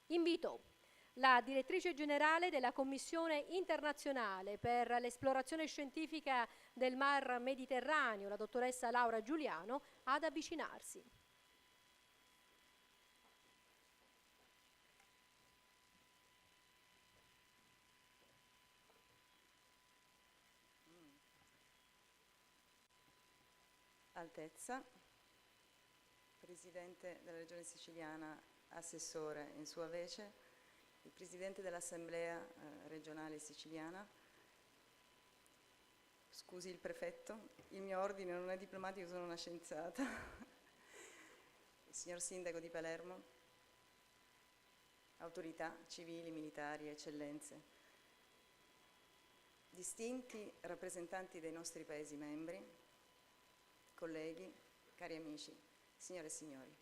Invito la direttrice generale della Commissione internazionale per l'esplorazione scientifica del Mar Mediterraneo, la dottoressa Laura Giuliano, ad avvicinarsi. Altezza, Presidente della Regione Siciliana, Assessore in sua vece, il Presidente dell'Assemblea regionale siciliana, scusi il prefetto, il mio ordine non è diplomatico, sono una scienziata, il signor Sindaco di Palermo, autorità civili, militari, eccellenze, distinti rappresentanti dei nostri Paesi membri, colleghi, cari amici, signore e signori.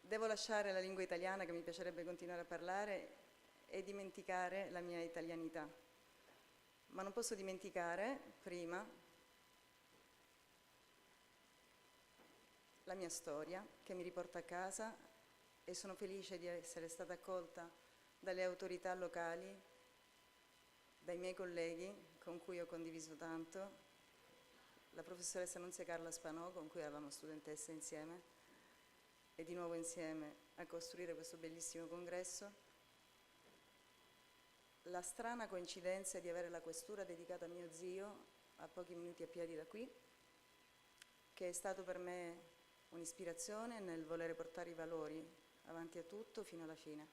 Devo lasciare la lingua italiana, che mi piacerebbe continuare a parlare, e dimenticare la mia italianità. Ma non posso dimenticare, prima, la mia storia, che mi riporta a casa, e sono felice di essere stata accolta dalle autorità locali, dai miei colleghi, con cui ho condiviso tanto, la professoressa Nunzia Carla Spanò, con cui eravamo studentesse insieme, e di nuovo insieme a costruire questo bellissimo congresso. La strana coincidenza di avere la questura dedicata a mio zio a pochi minuti a piedi da qui, che è stato per me un'ispirazione nel volere portare i valori avanti a tutto fino alla fine.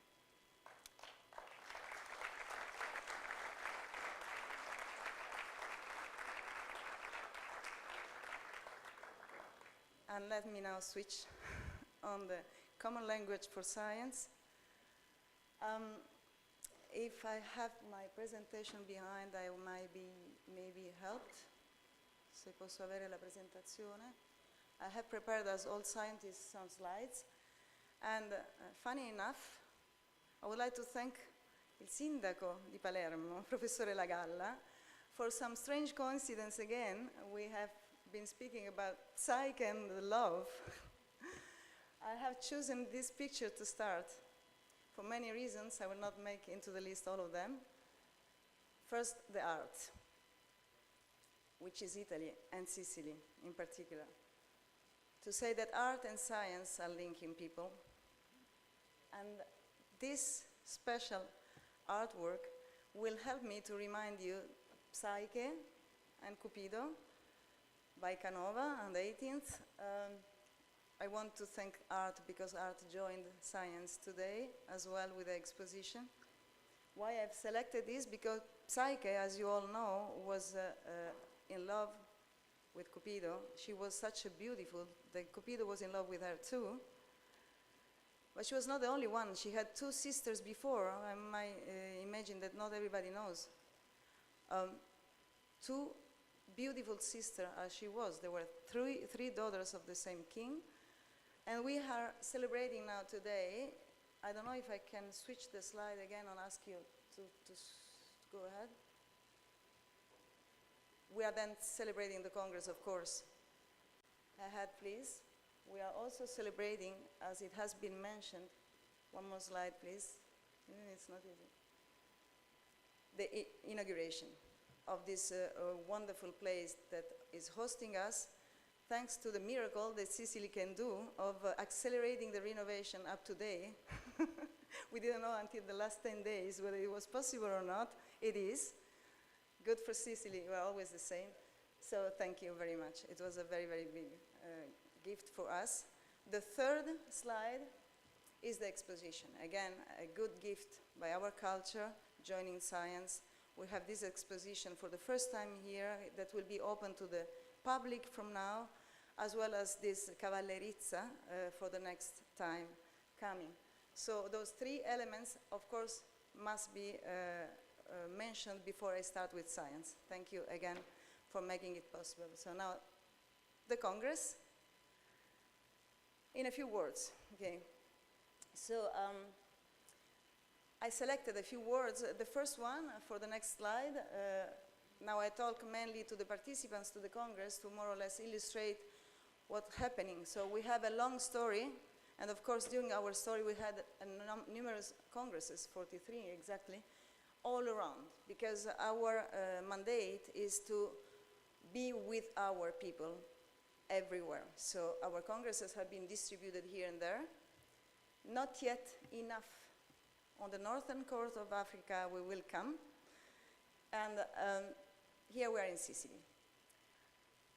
And let me now switch on the common language for science. If I have my presentation behind, I might be maybe helped. Se posso avere la presentazione. I have prepared, as all scientists, some slides. And funny enough, I would like to thank il sindaco di Palermo, Professore Lagalla, for some strange coincidence again. We have been speaking about psyche and love. I have chosen this picture to start for many reasons. I will not make into the list all of them. First, the art, which is Italy and Sicily in particular. To say that art and science are linking people. And this special artwork will help me to remind you Psyche and Cupido by Canova on the 18th. I want to thank art because art joined science today as well with the exposition. Why I've selected this? Because Psyche, as you all know, was in love with Cupido. She was such a beautiful, that Cupido was in love with her too. But she was not the only one. She had two sisters before. I might imagine that not everybody knows. Two beautiful sisters as she was. There were three daughters of the same king. And we are celebrating now today. I don't know if I can switch the slide again and ask you to go ahead. We are then celebrating the Congress, of course. Ahead, please. We are also celebrating, as it has been mentioned, one more slide, please. It's not easy. The inauguration of this wonderful place that is hosting us, thanks to the miracle that Sicily can do of accelerating the renovation up to date. We didn't know until the last 10 days whether it was possible or not. It is. Good for Sicily, we're always the same. So thank you very much. It was a very, very big gift for us. The third slide is the exposition. Again, a good gift by our culture, joining science. We have this exposition for the first time here that will be open to the public from now, as well as this cavallerizza for the next time coming. So those three elements, of course, must be mentioned before I start with science. Thank you again for making it possible. So now, the Congress, in a few words, okay. So I selected a few words. The first one for the next slide. Now I talk mainly to the participants to the Congress to more or less illustrate what's happening. So we have a long story, And of course, during our story, we had numerous congresses, 43 exactly, all around, because our mandate is to be with our people everywhere. So our congresses have been distributed here and there. Not yet enough. On the northern coast of Africa, we will come. And here we are in Sicily.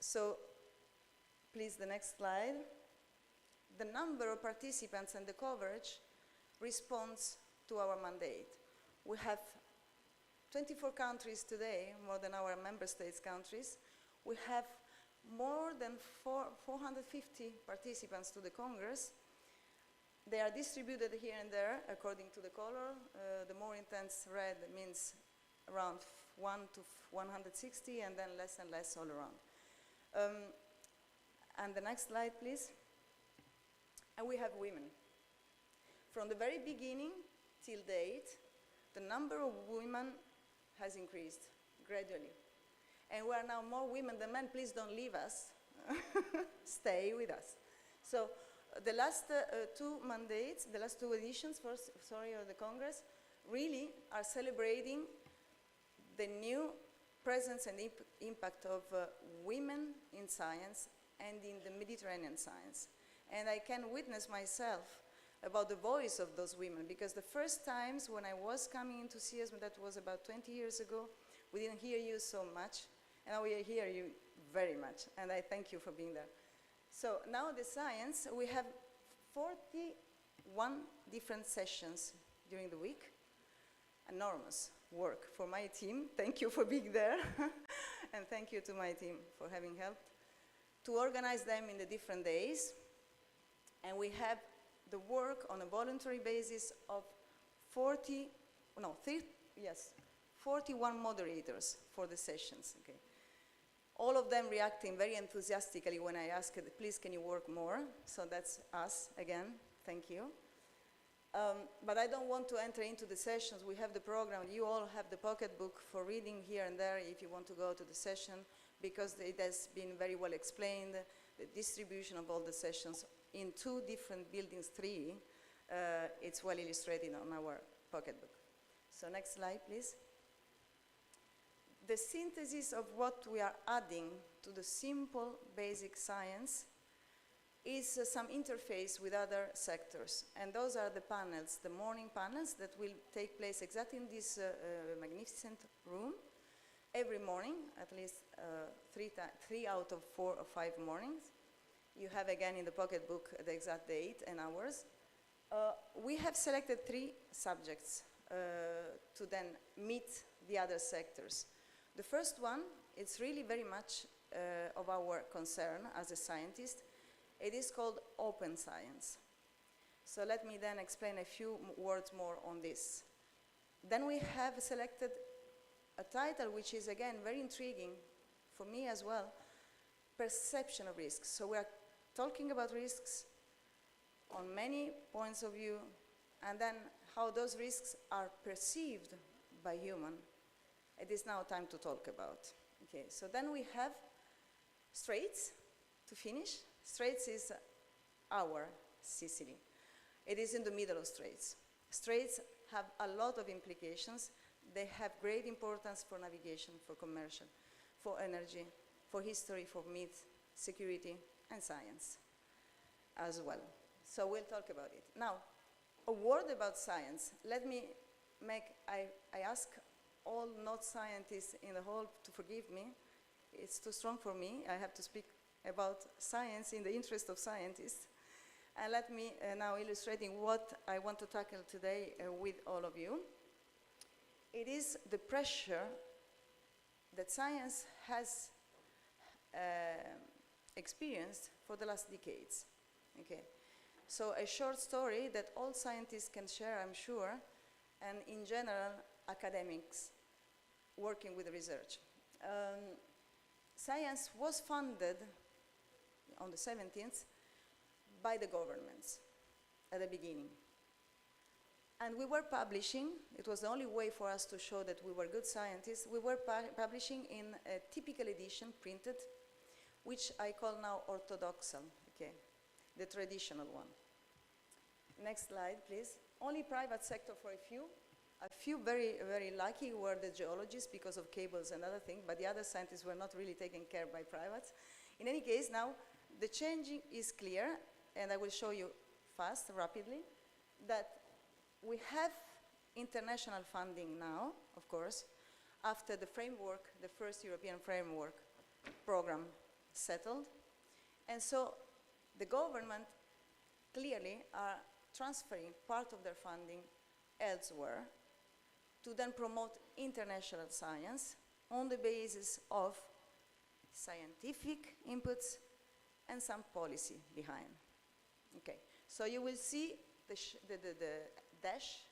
So please, the next slide. The number of participants and the coverage responds to our mandate. We have 24 countries today, more than our member states countries. We have more than 450 participants to the Congress. They are distributed here and there according to the color. The more intense red means around 1 to 160, and then less and less all around. And the next slide, please. And we have women. From the very beginning till date, the number of women has increased gradually. And we are now more women than men. Please don't leave us. Stay with us. So the last two mandates, the last two editions of the Congress, really are celebrating the new presence and impact of women in science and in the Mediterranean science. And I can witness myself about the voice of those women, because the first times when I was coming into CIESM, that was about 20 years ago, we didn't hear you so much, and now we hear you very much, and I thank you for being there. So now the science, we have 41 different sessions during the week. Enormous work for my team. Thank you for being there, and thank you to my team for having helped to organize them in the different days. And we have the work on a voluntary basis of 41 moderators for the sessions. Okay. All of them reacting very enthusiastically when I asked, please, can you work more? So that's us again. Thank you. But I don't want to enter into the sessions. We have the program. You all have the pocketbook for reading here and there if you want to go to the session, because it has been very well explained, the distribution of all the sessions in 2 different buildings, 3. It's well illustrated on our pocketbook. So next slide, please. The synthesis of what we are adding to the simple basic science is some interface with other sectors. And those are the panels, the morning panels that will take place exactly in this magnificent room every morning, at least 3 out of 4 or 5 mornings. You have again in the pocketbook the exact date and hours. We have selected 3 subjects to then meet the other sectors. The first one, it's really very much of our concern as a scientist. It is called open science. So let me then explain a few words more on this. Then we have selected a title which is again very intriguing for me as well, perception of risks. So we are talking about risks on many points of view, and then how those risks are perceived by human. It is now time to talk about. Okay, so then we have Straits to finish. Straits is our Sicily. It is in the middle of Straits. Straits have a lot of implications. They have great importance for navigation, for commercial, for energy, for history, for myth, security, and science as well. So we'll talk about it. Now, a word about science. Let me I ask all not scientists in the hall to forgive me. It's too strong for me. I have to speak about science in the interest of scientists. And let me now illustrating what I want to tackle today with all of you. It is the pressure that science has experienced for the last decades. Okay. So a short story that all scientists can share, I'm sure, and in general, academics working with research. Science was funded on the 17th by the governments at the beginning. And we were publishing, it was the only way for us to show that we were good scientists, we were publishing in a typical edition, printed, which I call now orthodoxal, okay, the traditional one. Next slide, please. Only private sector for a few very, very lucky were the geologists because of cables and other things, but the other scientists were not really taken care by privates. In any case, now the changing is clear, and I will show you fast, rapidly, that we have international funding now, of course, after the framework, the first European framework program settled. And so the government clearly are transferring part of their funding elsewhere to then promote international science on the basis of scientific inputs and some policy behind. Okay, so you will see the dash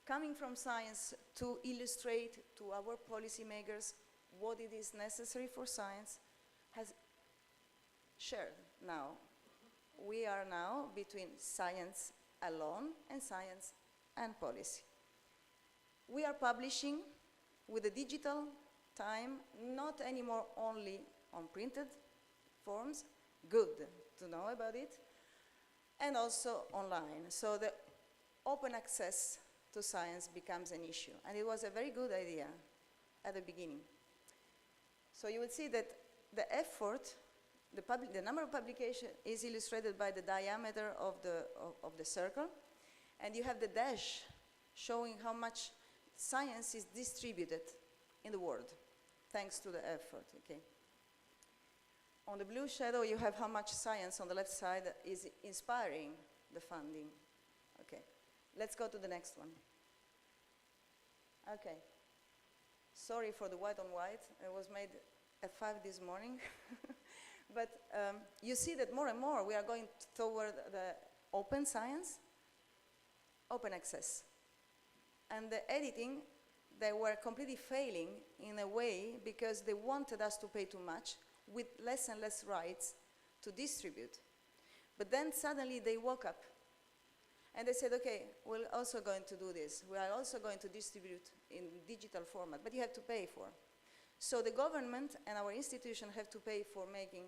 coming from science to illustrate to our policymakers what it is necessary for science has shared now. We are now between science alone and science and policy. We are publishing with the digital time, not anymore only on printed forms, good to know about it, and also online. So the open access to science becomes an issue. And it was a very good idea at the beginning. So you will see that the effort, the number of publications is illustrated by the diameter of the circle. And you have the dash showing how much science is distributed in the world, thanks to the effort, okay? On the blue shadow, you have how much science on the left side is inspiring the funding. Okay, let's go to the next one. Okay, sorry for the white on white. It was made at 5 this morning. But you see that more and more we are going toward the open science, open access. And the editing, they were completely failing in a way because they wanted us to pay too much with less and less rights to distribute. But then suddenly they woke up and they said, okay, we're also going to do this. We are also going to distribute in digital format, but you have to pay for. So the government and our institution have to pay for making,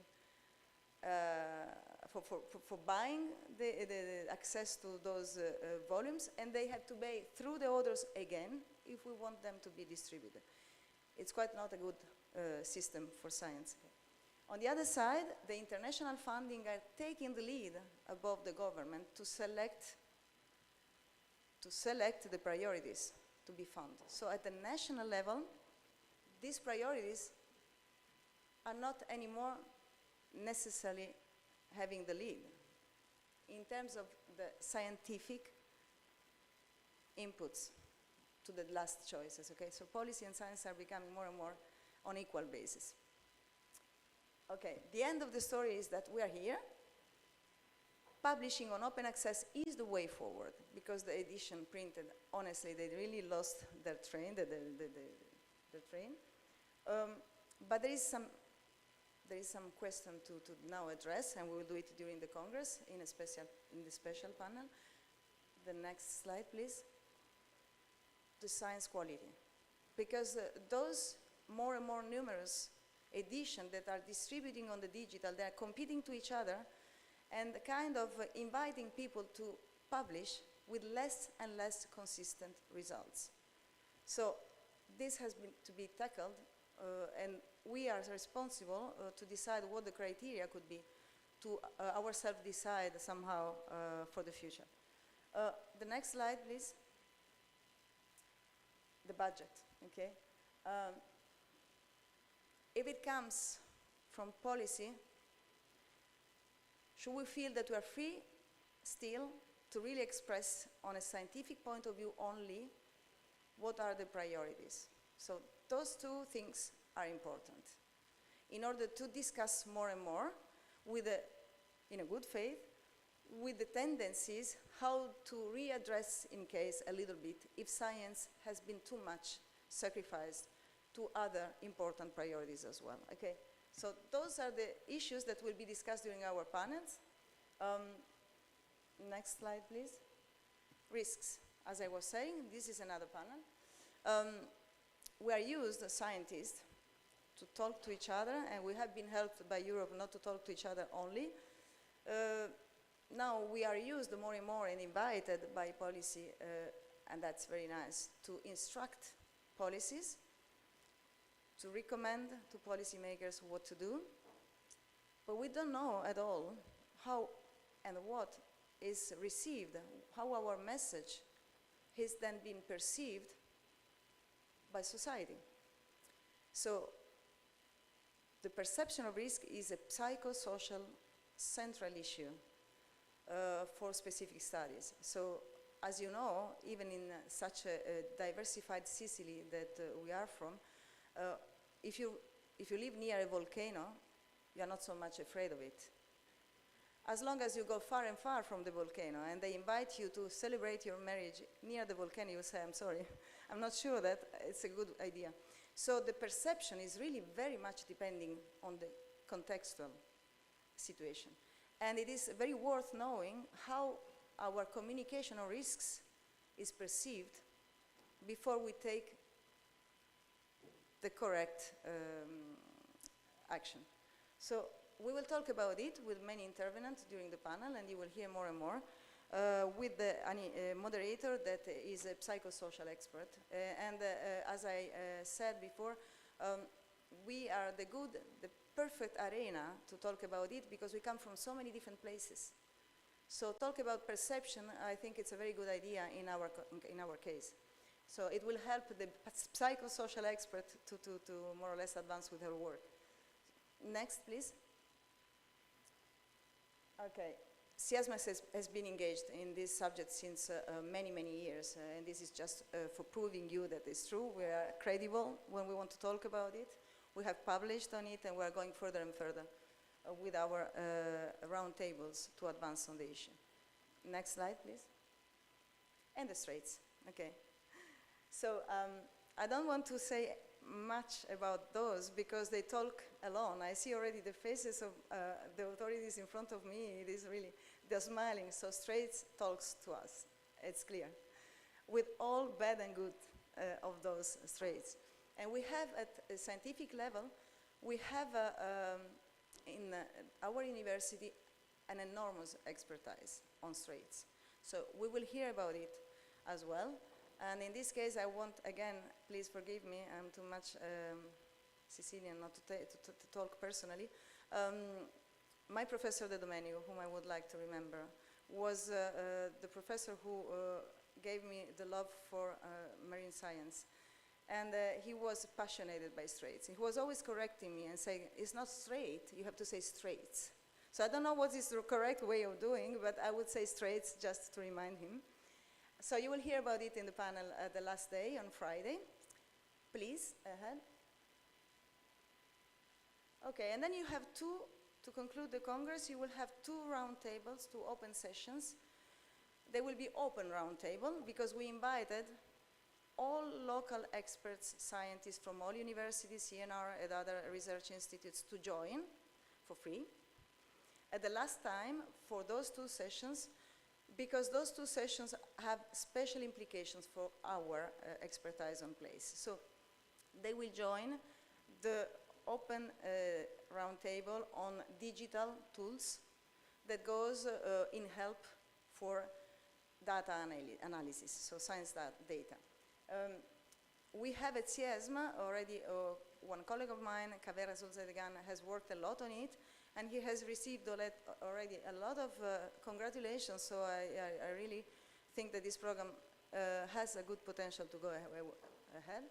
for buying the access to those volumes, and they have to pay through the others again if we want them to be distributed. It's quite not a good system for science. On the other side, the international funding are taking the lead above the government to select the priorities to be funded. So at the national level, these priorities are not anymore necessarily having the lead in terms of the scientific inputs to the last choices, okay? So policy and science are becoming more and more on equal basis. Okay, the end of the story is that we are here. Publishing on open access is the way forward because the edition printed, honestly, they really lost their train, the train. But there is some question to now address, and we will do it during the Congress in the special panel. The next slide, please. The science quality. Because those more and more numerous editions that are distributing on the digital, they are competing to each other and kind of inviting people to publish with less and less consistent results. So this has to be tackled, and we are responsible to decide what the criteria could be to ourselves decide somehow for the future. The next slide, please. The budget, okay? If it comes from policy, should we feel that we are free still to really express on a scientific point of view only what are the priorities? So those two things are important. In order to discuss more and more with in a good faith, with the tendencies how to readdress in case a little bit if science has been too much sacrificed to other important priorities as well, okay? So those are the issues that will be discussed during our panels. Next slide, please. Risks. As I was saying, this is another panel. We are used, as scientists, to talk to each other, and we have been helped by Europe not to talk to each other only. Now now we are used more and more and invited by policy, and that's very nice, to instruct policies, to recommend to policymakers what to do, but we don't know at all how and what is received, how our message has then been perceived by society. So the perception of risk is a psychosocial central issue for specific studies. So as you know, even in such a diversified Sicily that we are from, if you live near a volcano, you are not so much afraid of it. As long as you go far and far from the volcano and they invite you to celebrate your marriage near the volcano, you say, I'm sorry, I'm not sure that it's a good idea. So the perception is really very much depending on the contextual situation. And it is very worth knowing how our communication on risks is perceived before we take the correct action. So we will talk about it with many intervenants during the panel, and you will hear more and more with the moderator that is a psychosocial expert. As I said before, we are the perfect arena to talk about it because we come from so many different places. So talk about perception, I think it's a very good idea in our case. So it will help the psychosocial expert to more or less advance with her work. Next, please. Okay. CIESM has been engaged in this subject since many, many years, and this is just for proving you that it's true. We are credible when we want to talk about it. We have published on it, and we are going further and further with our roundtables to advance on the issue. Next slide, please. And the straits. Okay. So I don't want to say much about those because they talk alone. I see already the faces of the authorities in front of me. It is really, they're smiling. So straits talks to us. It's clear. With all bad and good of those straits. And we have at a scientific level, we have in our university an enormous expertise on straits. So we will hear about it as well. And in this case, I want, again, please forgive me, I'm too much Sicilian not to talk personally. My professor De Domenico, whom I would like to remember, was the professor who gave me the love for marine science. And he was passionate by straits. He was always correcting me and saying, it's not straight, you have to say straits. So I don't know what is the correct way of doing, but I would say straits just to remind him. So you will hear about it in the panel the last day on Friday. Please, ahead. Okay, and then you have to conclude the Congress, you will have 2 roundtables, 2 open sessions. They will be open roundtable because we invited all local experts, scientists from all universities, CNR and other research institutes to join for free. At the last time, for those 2 sessions, because those 2 sessions have special implications for our expertise on place. So they will join the open roundtable on digital tools that goes in help for data analysis, so science data. We have at CIESM already one colleague of mine, Kavera Zulzedegan, has worked a lot on it, and he has received already a lot of congratulations, so I really think that this program has a good potential to go ahead.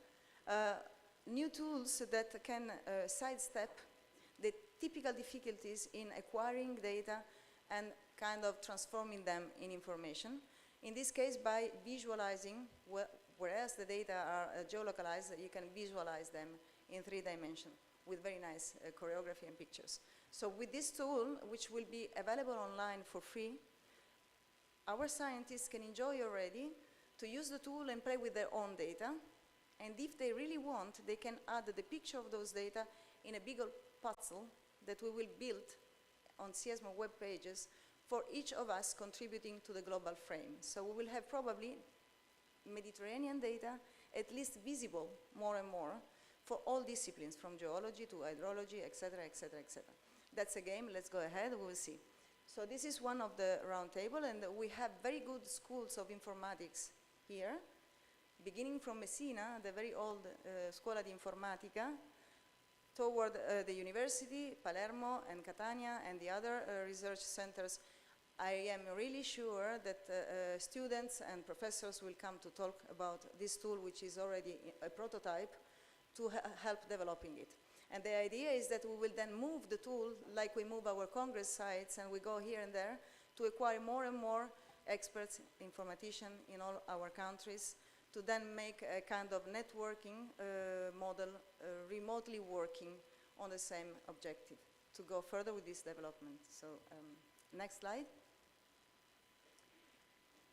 New tools that can sidestep the typical difficulties in acquiring data and kind of transforming them in information. In this case, by visualizing, whereas the data are geolocalized, you can visualize them in 3 dimensions with very nice choreography and pictures. So with this tool, which will be available online for free, our scientists can enjoy already to use the tool and play with their own data. And if they really want, they can add the picture of those data in a bigger puzzle that we will build on CIESM web pages for each of us contributing to the global frame. So we will have probably Mediterranean data at least visible more and more for all disciplines, from geology to hydrology, etc., etc., etc. That's a game. Let's go ahead. We will see. So this is one of the round table, and we have very good schools of informatics here, beginning from Messina, the very old Scuola di Informatica, toward the university, Palermo and Catania, and the other research centers. I am really sure that students and professors will come to talk about this tool, which is already a prototype, to help developing it. And the idea is that we will then move the tool, like we move our Congress sites, and we go here and there, to acquire more and more experts, informaticians in all our countries, to then make a kind of networking model, remotely working on the same objective, to go further with this development. So, next slide.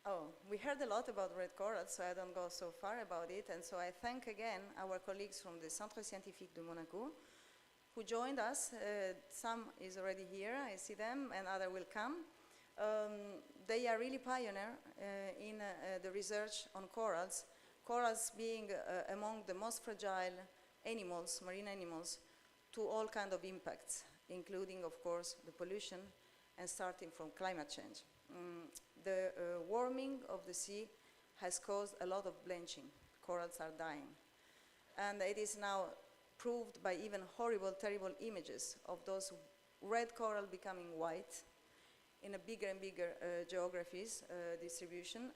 Oh, we heard a lot about red coral, so I don't go so far about it. And so I thank again our colleagues from the Centre Scientifique de Monaco who joined us. Some is already here, I see them, and other will come. They are really pioneer in the research on corals, corals being among the most fragile animals, marine animals, to all kinds of impacts, including, of course, the pollution and starting from climate change. The warming of the sea has caused a lot of bleaching. Corals are dying. And it is now proved by even horrible, terrible images of those red coral becoming white in a bigger and bigger geographies distribution.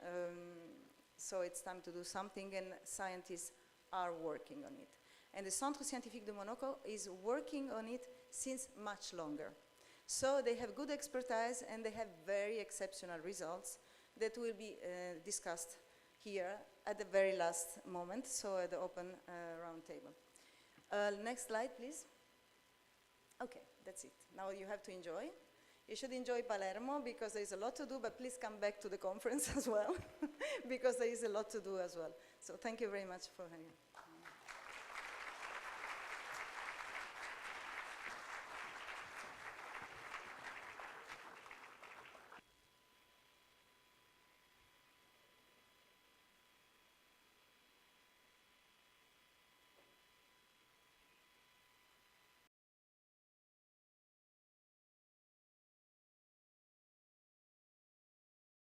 So it's time to do something, and scientists are working on it. And the Centre Scientifique de Monaco is working on it since much longer. So they have good expertise, and they have very exceptional results that will be discussed here at the very last moment, so at the open round table. Next slide, please. Okay, that's it. Now you have to enjoy. You should enjoy Palermo, because there is a lot to do, but please come back to the conference as well, because there is a lot to do as well. So thank you very much for having me.